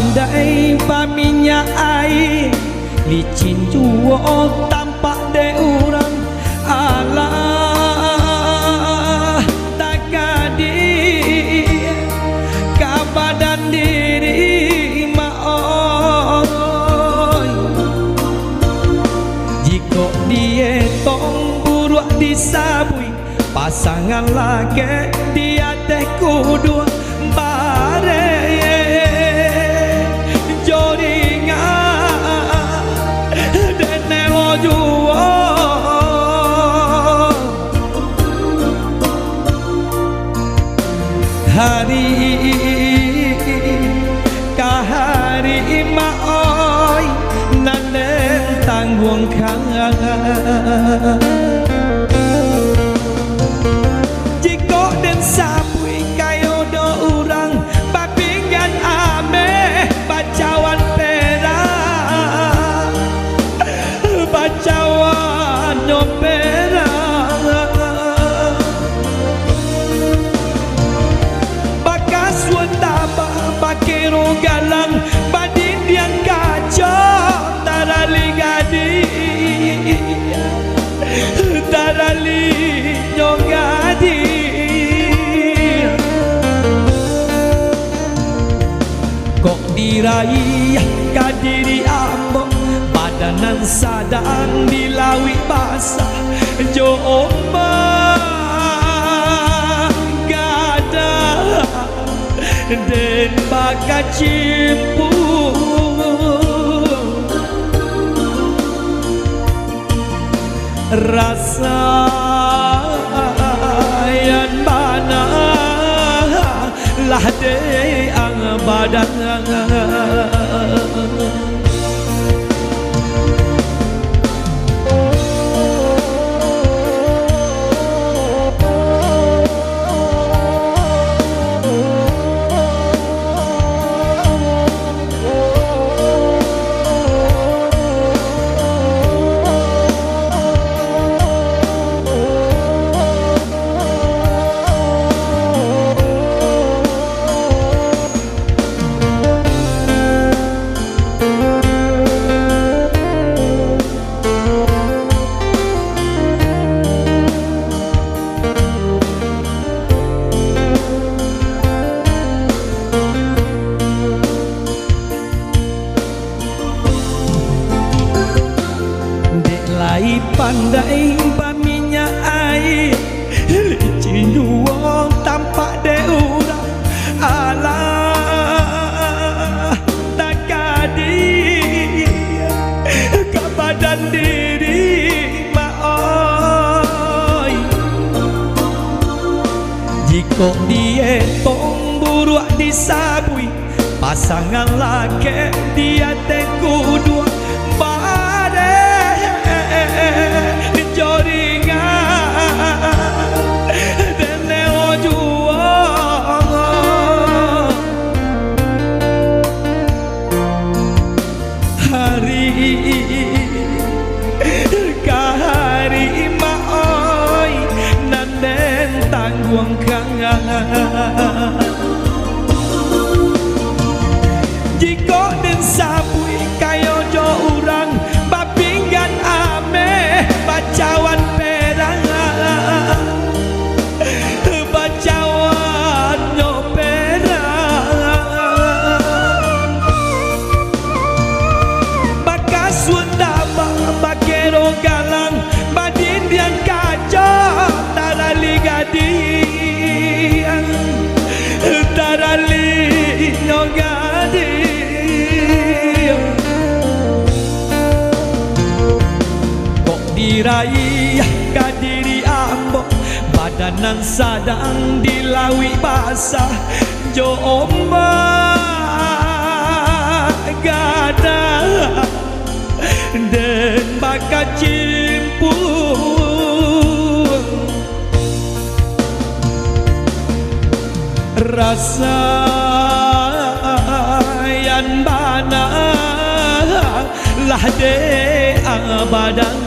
pandai paminya air licin juo tampak de urang alah tak kadi kabadan diri maoy jika dia tong buruk disabui pasangan lagi dia teh kudu bare hari kahari maoi nanen tanggung kang jiko den sapui kayo do urang papinggan ame bacawan perak bacawan nyopera bakero galang badin yang kacau tarali gadi tarali nyogadi kok diraih kadiri ambo badanan sadang dilawi basah jo den bakat cimpu rasa yang mana lah de ang badan pandai paminya air licin juo tampak de urang alah tak kadi ke badan diri maoi jika dia tong buruk disabui pasangan laki dia teh kudu kahari maoi nanen tanggung kang jiko den sapui kayo jo urang papinggan ame bacawan perang bacawan nyoperang bakas wendama bakero galang badin yang kacau tarali gadi tarali nyogadi kok diraih kadiri ambo badanan sadang dilawi basah jo ombak gada den bakat cimpu rasa yang bana lah de abadang